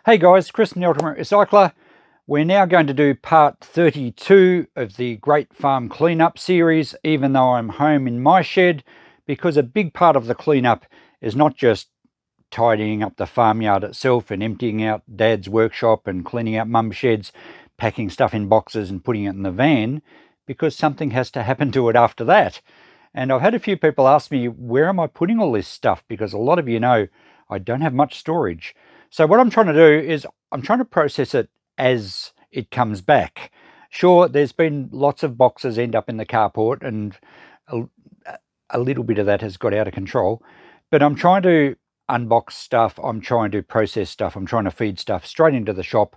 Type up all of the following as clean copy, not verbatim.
Hey guys, Chris from the Ultimate Recycler. We're now going to do part 32 of the Great Farm Cleanup series, even though I'm home in my shed, because a big part of the cleanup is not just tidying up the farmyard itself and emptying out Dad's workshop and cleaning out Mum's sheds, packing stuff in boxes and putting it in the van, because something has to happen to it after that. And I've had a few people ask me, where am I putting all this stuff? Because a lot of you know I don't have much storage. So what I'm trying to do is I'm trying to process it as it comes back. Sure, there's been lots of boxes end up in the carport and a little bit of that has got out of control. But I'm trying to unbox stuff. I'm trying to process stuff. I'm trying to feed stuff straight into the shop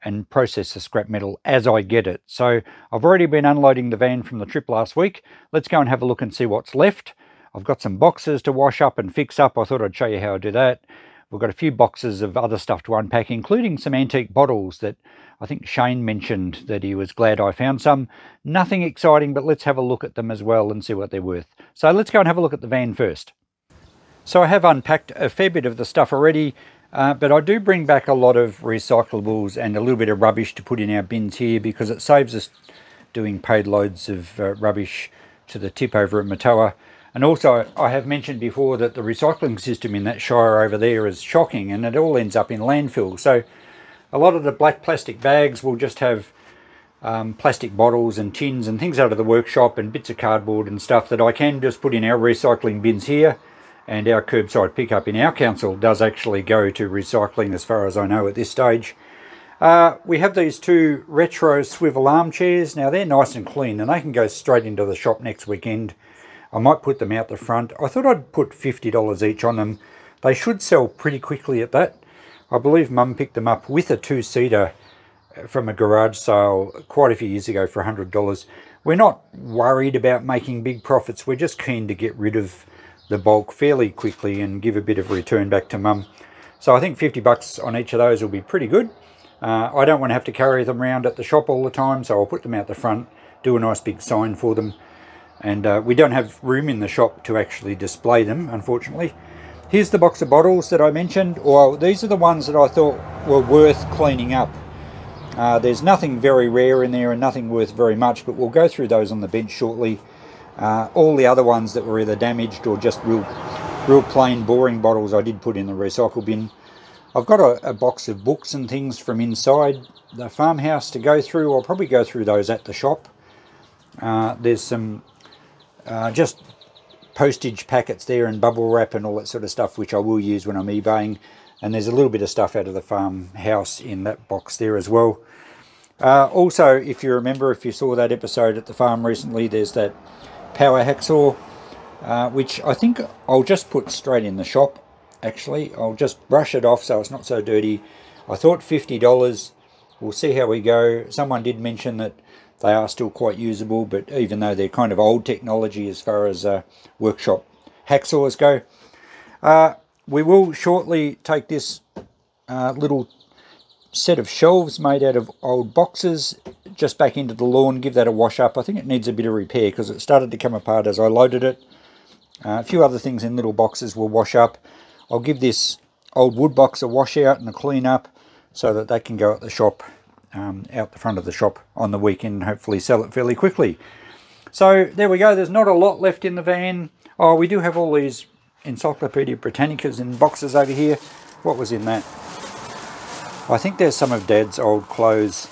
and process the scrap metal as I get it. So I've already been unloading the van from the trip last week. Let's go and have a look and see what's left. I've got some boxes to wash up and fix up. I thought I'd show you how I do that. We've got a few boxes of other stuff to unpack, including some antique bottles that I think Shane mentioned that he was glad I found some. Nothing exciting, but let's have a look at them as well and see what they're worth. So let's go and have a look at the van first. So I have unpacked a fair bit of the stuff already, but I do bring back a lot of recyclables and a little bit of rubbish to put in our bins here because it saves us doing paid loads of rubbish to the tip over at Matoa. And also, I have mentioned before that the recycling system in that shire over there is shocking and it all ends up in landfill. So a lot of the black plastic bags will just have plastic bottles and tins and things out of the workshop and bits of cardboard and stuff that I can just put in our recycling bins here. And our curbside pickup in our council does actually go to recycling as far as I know at this stage. We have these two retro swivel armchairs. Now they're nice and clean and they can go straight into the shop next weekend. I might put them out the front. I thought I'd put $50 each on them. They should sell pretty quickly at that. I believe Mum picked them up with a two-seater from a garage sale quite a few years ago for $100. We're not worried about making big profits. We're just keen to get rid of the bulk fairly quickly and give a bit of return back to Mum. So I think $50 on each of those will be pretty good. I don't want to have to carry them around at the shop all the time, so I'll put them out the front, do a nice big sign for them. And we don't have room in the shop to actually display them, unfortunately. Here's the box of bottles that I mentioned. Well, these are the ones that I thought were worth cleaning up. There's nothing very rare in there and nothing worth very much, but we'll go through those on the bench shortly. All the other ones that were either damaged or just real plain boring bottles I did put in the recycle bin. I've got a box of books and things from inside the farmhouse to go through. I'll probably go through those at the shop. There's some just postage packets there and bubble wrap and all that sort of stuff, which I will use when I'm eBaying. And there's a little bit of stuff out of the farmhouse in that box there as well. Also, if you remember, if you saw that episode at the farm recently, there's that power hacksaw, which I think I'll just put straight in the shop, actually. I'll just brush it off so it's not so dirty. I thought $50. We'll see how we go. Someone did mention that they are still quite usable, but even though they're kind of old technology as far as workshop hacksaws go. We will shortly take this little set of shelves made out of old boxes just back into the lawn, give that a wash up. I think it needs a bit of repair because it started to come apart as I loaded it. A few other things in little boxes will wash up. I'll give this old wood box a wash out and a clean up so that they can go at the shop, out the front of the shop on the weekend and hopefully sell it fairly quickly. So there we go. There's not a lot left in the van. Oh, we do have all these Encyclopedia Britannicas in boxes over here. What was in that? I think there's some of Dad's old clothes,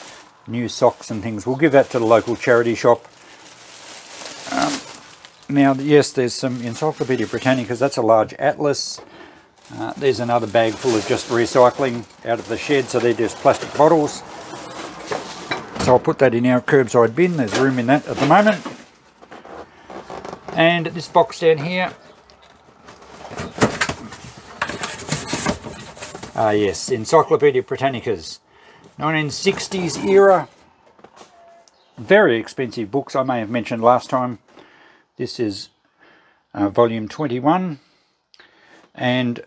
new socks and things. We'll give that to the local charity shop. Now, yes, there's some Encyclopedia Britannicas. That's a large atlas. There's another bag full of just recycling out of the shed, so they're just plastic bottles. So I'll put that in our curbside bin. There's room in that at the moment. And this box down here. Yes, Encyclopedia Britannicas. 1960s era. Very expensive books, I may have mentioned last time. This is volume 21. And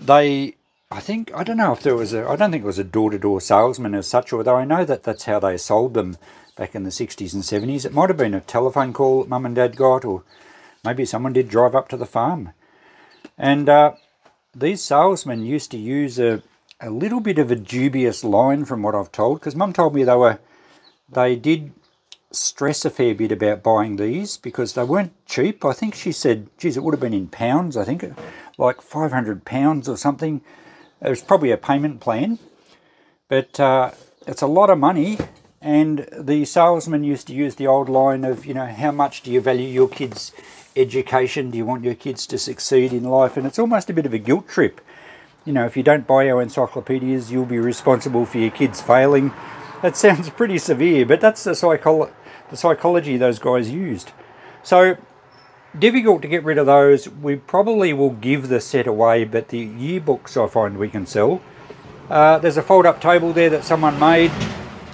they, I don't know if there was I don't think it was a door-to-door salesman as such, although I know that that's how they sold them back in the 60s and 70s. It might have been a telephone call that Mum and Dad got, or maybe someone did drive up to the farm. And these salesmen used to use a a little bit of a dubious line from what I've told, because Mum told me they did stress a fair bit about buying these because they weren't cheap. I think she said, geez, it would have been in pounds, I think, like £500 or something. It was probably a payment plan, but it's a lot of money. And the salesman used to use the old line of, you know, how much do you value your kids' education? Do you want your kids to succeed in life? And it's almost a bit of a guilt trip. You know, if you don't buy our encyclopedias, you'll be responsible for your kids failing. That sounds pretty severe, but that's the psychology those guys used. So, difficult to get rid of those. We probably will give the set away, but the yearbooks I find we can sell. There's a fold-up table there that someone made.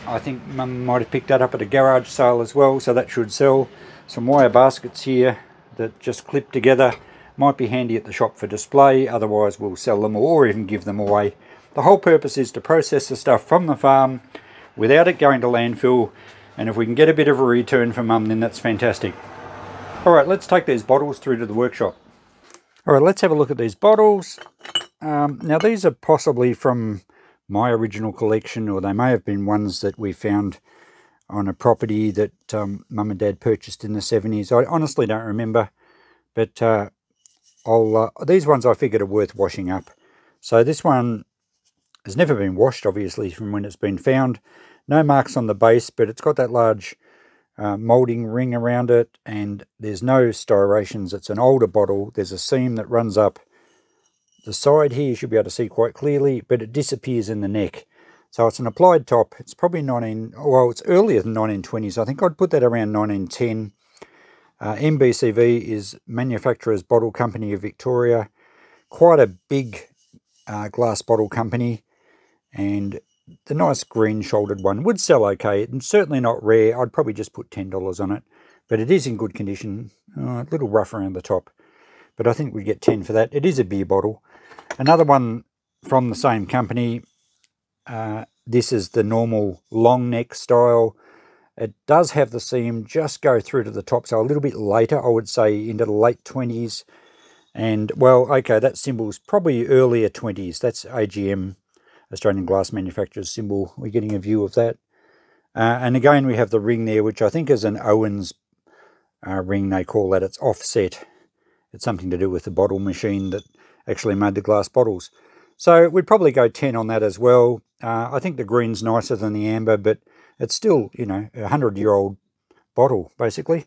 I think Mum might have picked that up at a garage sale as well, so that should sell. Some wire baskets here that just clip together. Might be handy at the shop for display, otherwise we'll sell them or even give them away. The whole purpose is to process the stuff from the farm without it going to landfill, and if we can get a bit of a return for Mum, then that's fantastic. Alright, let's take these bottles through to the workshop. Alright, let's have a look at these bottles. Now these are possibly from my original collection, or they may have been ones that we found on a property that Mum and Dad purchased in the 70s. I honestly don't remember, but these ones I figured are worth washing up. So this one has never been washed, obviously, from when it's been found. No marks on the base, but it's got that large moulding ring around it, and there's no styrations. It's an older bottle. There's a seam that runs up the side here, you should be able to see quite clearly, but it disappears in the neck. So it's an applied top. It's probably it's earlier than 1920s. I think I'd put that around 1910. MBCV is Manufacturers Bottle Company of Victoria. Quite a big glass bottle company, and the nice green shouldered one would sell okay. It's certainly not rare. I'd probably just put $10 on it, but it is in good condition. A little rough around the top, but I think we'd get 10 for that. It is a beer bottle. Another one from the same company. This is the normal long neck style. It does have the seam just go through to the top, so a little bit later, I would say into the late 20s. And, well, okay, that symbol's probably earlier 20s. That's AGM, Australian Glass Manufacturers symbol. We're getting a view of that. And again, we have the ring there, which I think is an Owens ring, they call that. It's offset. It's something to do with the bottle machine that actually made the glass bottles. So we'd probably go 10 on that as well. I think the green's nicer than the amber, but it's still, you know, a 100-year-old bottle, basically.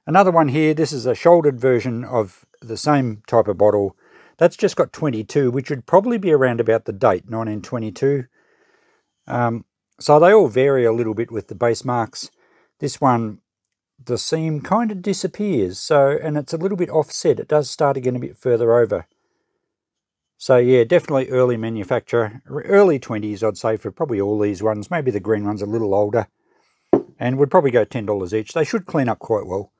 Another one here, this is a shouldered version of the same type of bottle. That's just got 22, which would probably be around about the date, 1922. So they all vary a little bit with the base marks. This one, the seam kind of disappears, and it's a little bit offset. It does start again a bit further over. So yeah, definitely early manufacture, early 20s I'd say for probably all these ones. Maybe the green one's a little older, and would probably go $10 each. They should clean up quite well.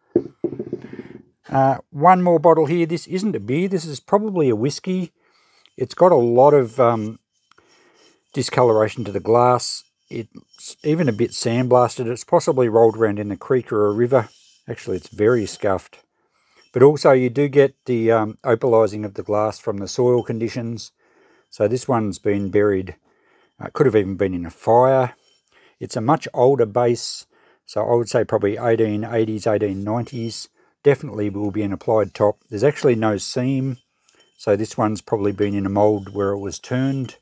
One more bottle here. This isn't a beer, this is probably a whiskey. It's got a lot of discoloration to the glass. It's even a bit sandblasted. It's possibly rolled around in the creek or a river. Actually, it's very scuffed. But also you do get the opalizing of the glass from the soil conditions. So this one's been buried. Could have even been in a fire. It's a much older base. So I would say probably 1880s, 1890s. Definitely will be an applied top. There's actually no seam. So this one's probably been in a mould where it was turned.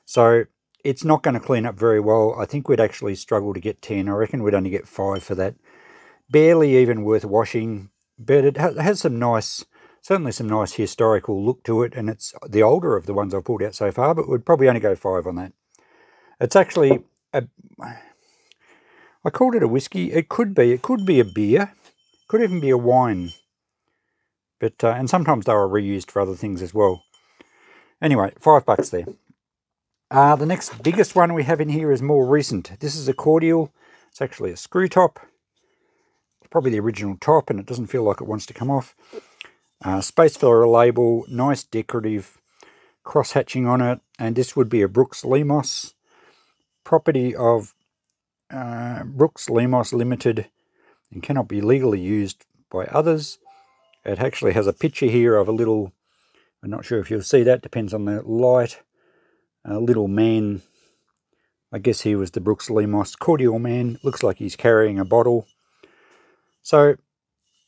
So it's not going to clean up very well. I think we'd actually struggle to get 10. I reckon we'd only get 5 for that. Barely even worth washing. But it has some nice, certainly some nice historical look to it, and it's the older of the ones I've pulled out so far, but we'd probably only go 5 on that. It's actually, I called it a whiskey. It could be a beer, could even be a wine. But, and sometimes they are reused for other things as well. Anyway, $5 there. The next biggest one we have in here is more recent. This is a cordial. It's actually a screw top. Probably the original top, and it doesn't feel like it wants to come off. Space filler label, nice decorative cross hatching on it, and this would be a Brooks Lemos, property of Brooks Lemos Limited, and cannot be legally used by others. It actually has a picture here of a little, I'm not sure if you'll see that, depends on the light, little man. I guess he was the Brooks Lemos cordial man. Looks like he's carrying a bottle. So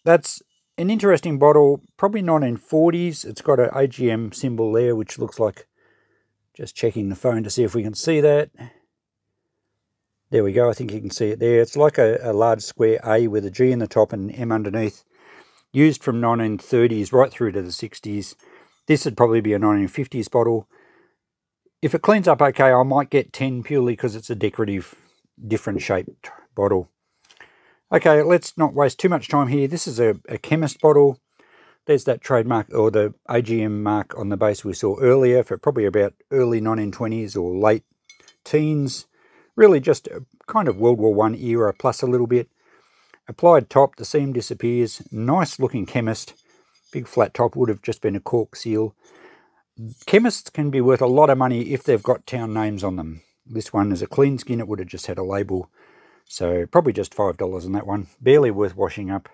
that's an interesting bottle, probably 1940s. It's got an AGM symbol there, which looks like, just checking the phone to see if we can see that. There we go, I think you can see it there. It's like a large square A with a G in the top and an M underneath. Used from 1930s right through to the 60s. This would probably be a 1950s bottle. If it cleans up okay, I might get 10 purely because it's a decorative, different shaped bottle. Okay, let's not waste too much time here. This is a chemist bottle. There's that trademark or the AGM mark on the base we saw earlier for probably about early 1920s or late teens. Really just a kind of World War I era plus a little bit. Applied top, the seam disappears. Nice looking chemist. Big flat top, would have just been a cork seal. Chemists can be worth a lot of money if they've got town names on them. This one is a clean skin, it would have just had a label. So probably just $5 on that one. Barely worth washing up.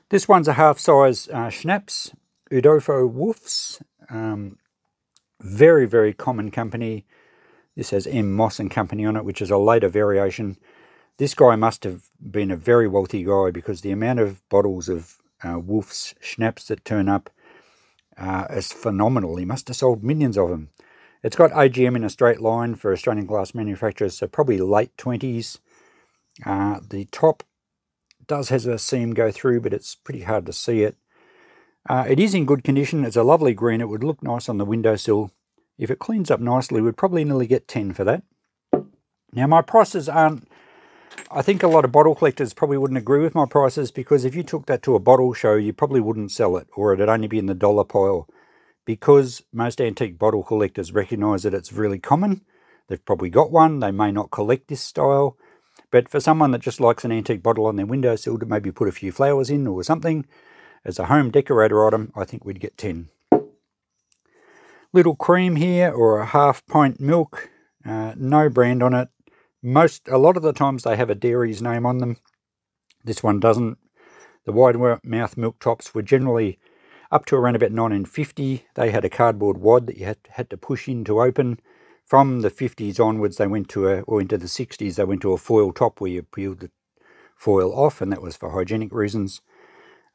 This one's a half-size schnapps, Udolpho Wolfs. Very, very common company. This has M. Moss and Company on it, which is a later variation. This guy must have been a very wealthy guy because the amount of bottles of Wolf's schnapps that turn up is phenomenal. He must have sold millions of them. It's got AGM in a straight line for Australian glass manufacturers, so probably late 20s. The top does have a seam go through, but it's pretty hard to see it. It is in good condition. It's a lovely green. It would look nice on the windowsill. If it cleans up nicely, we'd probably nearly get 10 for that. Now, my prices aren't... I think a lot of bottle collectors probably wouldn't agree with my prices because if you took that to a bottle show, you probably wouldn't sell it, or it'd only be in the dollar pile. Because most antique bottle collectors recognise that it's really common. They've probably got one. They may not collect this style. But for someone that just likes an antique bottle on their windowsill to maybe put a few flowers in or something, as a home decorator item, I think we'd get 10. Little cream here, or a half pint milk. No brand on it. A lot of the times they have a dairy's name on them. This one doesn't. The wide mouth milk tops were generally up to around about 1950. They had a cardboard wad that you had to push in to open. From the 50s onwards, they went to or into the 60s, they went to a foil top where you peeled the foil off, and that was for hygienic reasons.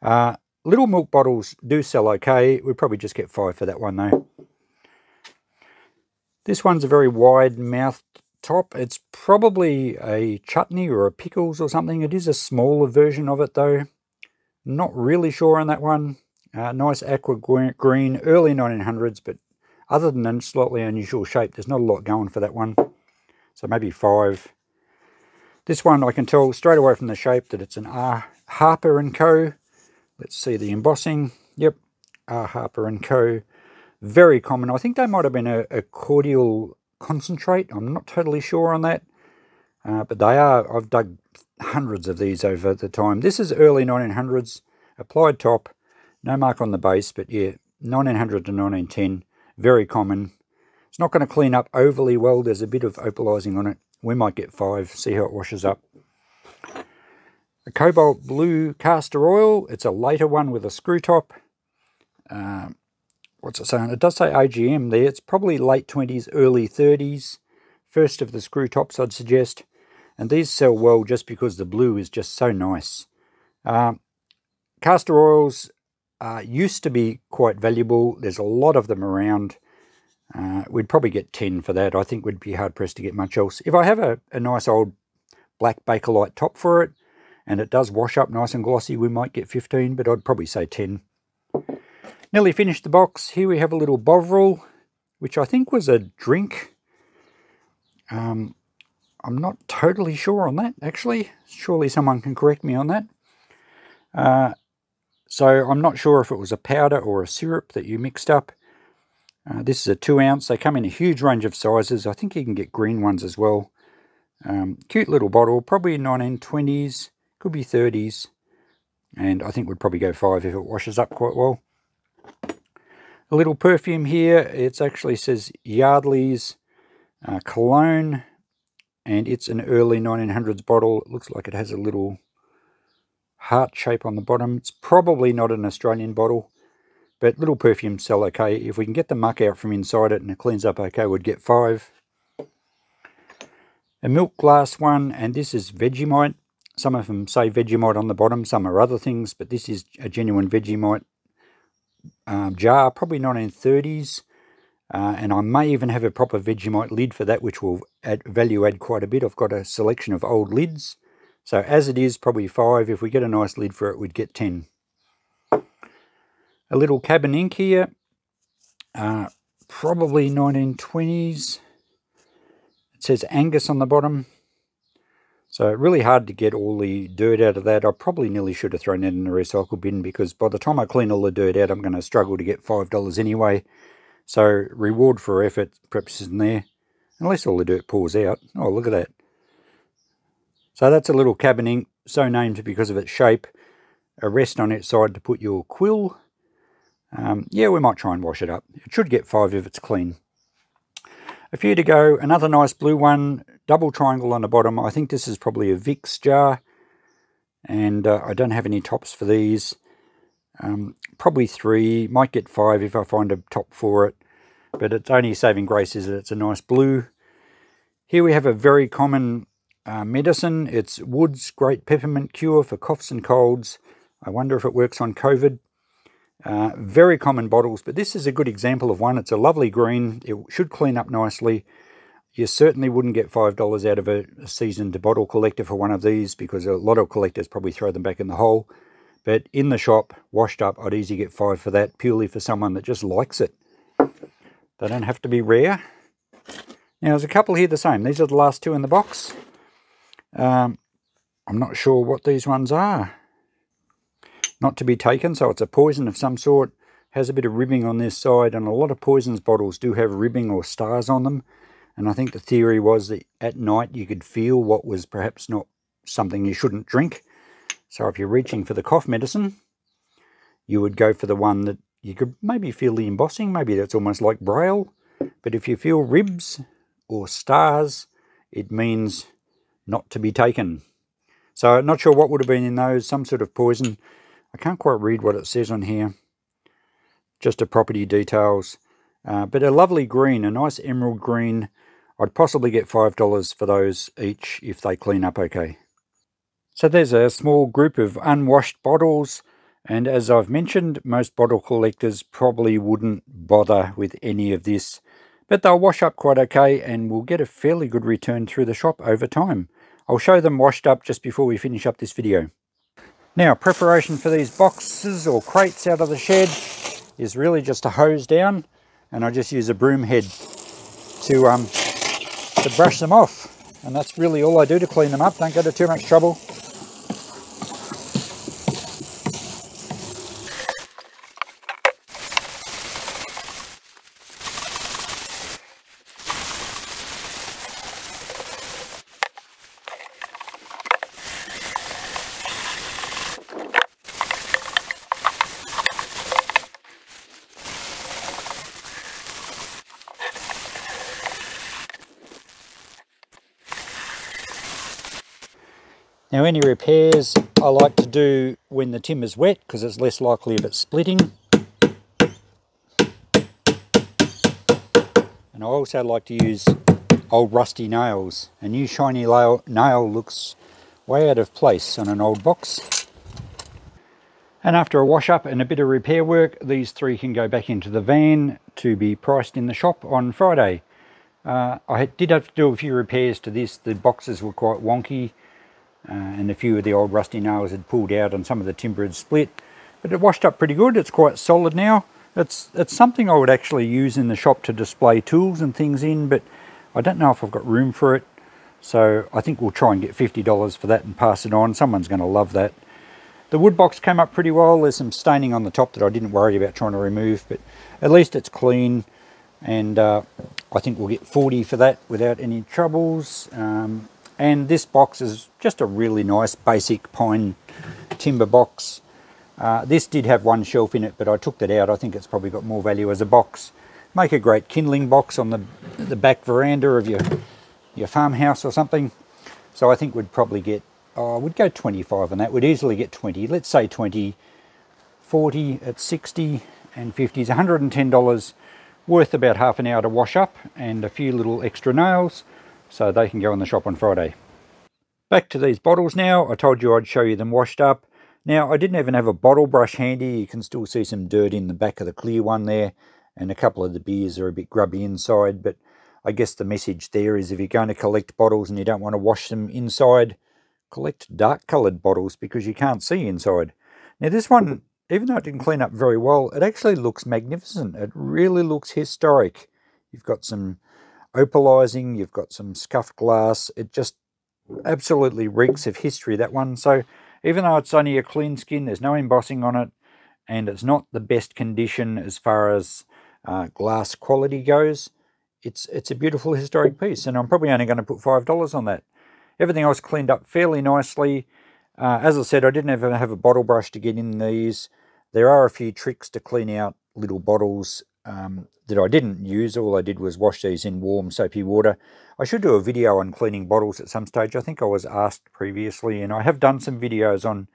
Little milk bottles do sell okay. We'd probably just get 5 for that one though. This one's a very wide mouthed top. It's probably a chutney or a pickles or something. It is a smaller version of it though. Not really sure on that one. Nice aqua green, early 1900s, but other than a slightly unusual shape, there's not a lot going for that one. So maybe 5. This one, I can tell straight away from the shape that it's an R. Harper & Co. Let's see the embossing. Yep, R. Harper & Co. Very common. I think they might have been a cordial concentrate. I'm not totally sure on that. But they are. I've dug hundreds of these over the time. This is early 1900s. Applied top. No mark on the base, but yeah, 1900 to 1910. Very common. It's not going to clean up overly well. There's a bit of opalizing on it. We might get 5. See how it washes up. A cobalt blue castor oil. It's a later one with a screw top. What's it saying? It does say AGM there. It's probably late 20s, early 30s. First of the screw tops, I'd suggest. And these sell well just because the blue is just so nice. Castor oils used to be quite valuable. There's a lot of them around. We'd probably get 10 for that. I think we'd be hard-pressed to get much else. If I have a nice old black Bakelite top for it, and it does wash up nice and glossy, we might get 15, but I'd probably say 10. Nearly finished the box. Here we have a little Bovril, which I think was a drink. I'm not totally sure on that, actually. Surely someone can correct me on that. So I'm not sure if it was a powder or a syrup that you mixed up. This is a 2 ounce. They come in a huge range of sizes. I think you can get green ones as well. Cute little bottle, probably 1920s, could be 30s. And I think we'd probably go 5 if it washes up quite well. A little perfume here. It actually says Yardley's cologne. And it's an early 1900s bottle. It looks like it has a little heart shape on the bottom. It's probably not an Australian bottle. but little perfumes sell okay. If we can get the muck out from inside it and it cleans up okay, we'd get 5. A milk glass one, and this is Vegemite. Some of them say Vegemite on the bottom, some are other things, but this is a genuine Vegemite jar, probably 1930s. And I may even have a proper Vegemite lid for that, which will add quite a bit. I've got a selection of old lids. So as it is, probably 5. If we get a nice lid for it, we'd get 10. A little cabin ink here, probably 1920s. It says Angus on the bottom. So really hard to get all the dirt out of that. I probably nearly should have thrown that in the recycle bin, because by the time I clean all the dirt out, I'm going to struggle to get $5 anyway. So reward for effort perhaps isn't there, unless all the dirt pours out. Oh, look at that. So that's a little cabin ink, so named because of its shape. A rest on its side to put your quill. Yeah, we might try and wash it up. It should get 5 if it's clean. A few to go. Another nice blue one, double triangle on the bottom. I think this is probably a Vicks jar, and I don't have any tops for these. Probably 3, might get 5 if I find a top for it, but its only saving grace is that it's a nice blue. Here we have a very common medicine. It's Wood's Great Peppermint Cure for coughs and colds. I wonder if it works on COVID. Very common bottles, but this is a good example of one. It's a lovely green. It should clean up nicely. You certainly wouldn't get $5 out of a seasoned bottle collector for one of these, because a lot of collectors probably throw them back in the hole. But in the shop, washed up, I'd easily get 5 for that, purely for someone that just likes it. They don't have to be rare. Now, there's a couple here the same. These are the last 2 in the box. I'm not sure what these ones are. Not to be taken, so it's a poison of some sort. Has a bit of ribbing on this side, and a lot of poisons bottles do have ribbing or stars on them. And I think the theory was that at night you could feel what was perhaps not something you shouldn't drink. So if you're reaching for the cough medicine, you would go for the one that you could maybe feel the embossing. Maybe that's almost like Braille. But if you feel ribs or stars, it means not to be taken. So not sure what would have been in those. Some sort of poison. I can't quite read what it says on here. Just a property details. But a lovely green, a nice emerald green. I'd possibly get $5 for those each if they clean up okay. So there's a small group of unwashed bottles. And as I've mentioned, most bottle collectors probably wouldn't bother with any of this. But they'll wash up quite okay, and we'll get a fairly good return through the shop over time. I'll show them washed up just before we finish up this video. Now, preparation for these boxes or crates out of the shed is really just a hose down, and I just use a broom head to brush them off. And that's really all I do to clean them up. Don't go to too much trouble. Now, any repairs I like to do when the timber's wet, because it's less likely of it splitting. And I also like to use old rusty nails. A new shiny nail looks way out of place on an old box. And after a wash up and a bit of repair work, these 3 can go back into the van to be priced in the shop on Friday. I did have to do a few repairs to this. The boxes were quite wonky. And a few of the old rusty nails had pulled out and some of the timber had split. But it washed up pretty good. It's quite solid now. It's something I would actually use in the shop to display tools and things in, but I don't know if I've got room for it. So I think we'll try and get $50 for that and pass it on. Someone's going to love that. The wood box came up pretty well. There's some staining on the top that I didn't worry about trying to remove, but at least it's clean. And I think we'll get $40 for that without any troubles. And this box is just a really nice basic pine timber box. This did have one shelf in it, but I took that out. I think it's probably got more value as a box. Make a great kindling box on the back veranda of your farmhouse or something. So I think we'd probably get, we'd go 25 on that. We'd easily get 20. Let's say 20, 40 at 60, is $110, worth about half an hour to wash up, and a few little extra nails, so they can go in the shop on Friday. Back to these bottles now. I told you I'd show you them washed up. Now, I didn't even have a bottle brush handy. You can still see some dirt in the back of the clear one there, and a couple of the beers are a bit grubby inside, but I guess the message there is if you're going to collect bottles and you don't want to wash them inside, collect dark coloured bottles because you can't see inside. Now this one, even though it didn't clean up very well, it actually looks magnificent. It really looks historic. You've got some opalizing, you've got some scuffed glass. It just absolutely reeks of history, that one. So even though it's only a clean skin, there's no embossing on it, and it's not the best condition as far as glass quality goes, it's a beautiful historic piece, and I'm probably only going to put $5 on that. Everything else cleaned up fairly nicely. As I said, I didn't ever have a bottle brush to get in these. There are a few tricks to clean out little bottles that I didn't use. All I did was wash these in warm soapy water. I should do a video on cleaning bottles at some stage. I think I was asked previously, and I have done some videos on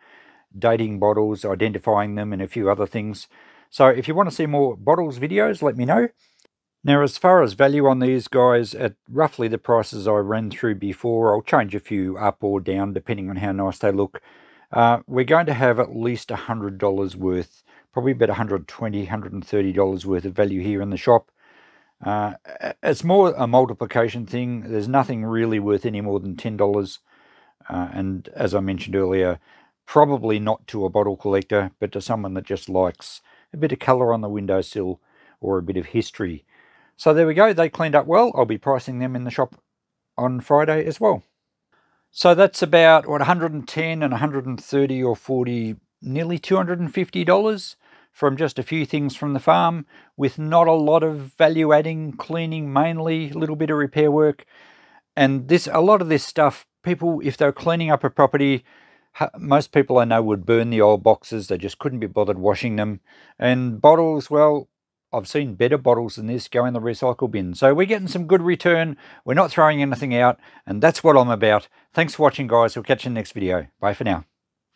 dating bottles, identifying them, and a few other things. So if you want to see more bottles videos, let me know. Now, as far as value on these guys, at roughly the prices I ran through before, I'll change a few up or down depending on how nice they look. We're going to have at least $100 worth, probably about $120, $130 worth of value here in the shop. It's more a multiplication thing. There's nothing really worth any more than $10. And as I mentioned earlier, probably not to a bottle collector, but to someone that just likes a bit of colour on the windowsill or a bit of history. So there we go, they cleaned up well. I'll be pricing them in the shop on Friday as well. So that's about, what, $110 and $130 or $40, nearly $250 from just a few things from the farm, with not a lot of value adding, cleaning mainly, a little bit of repair work. And a lot of this stuff, people, if they're cleaning up a property, most people I know would burn the old boxes. They just couldn't be bothered washing them. And bottles, well, I've seen better bottles than this go in the recycle bin. So we're getting some good return. We're not throwing anything out, and that's what I'm about. Thanks for watching, guys. We'll catch you in the next video. Bye for now.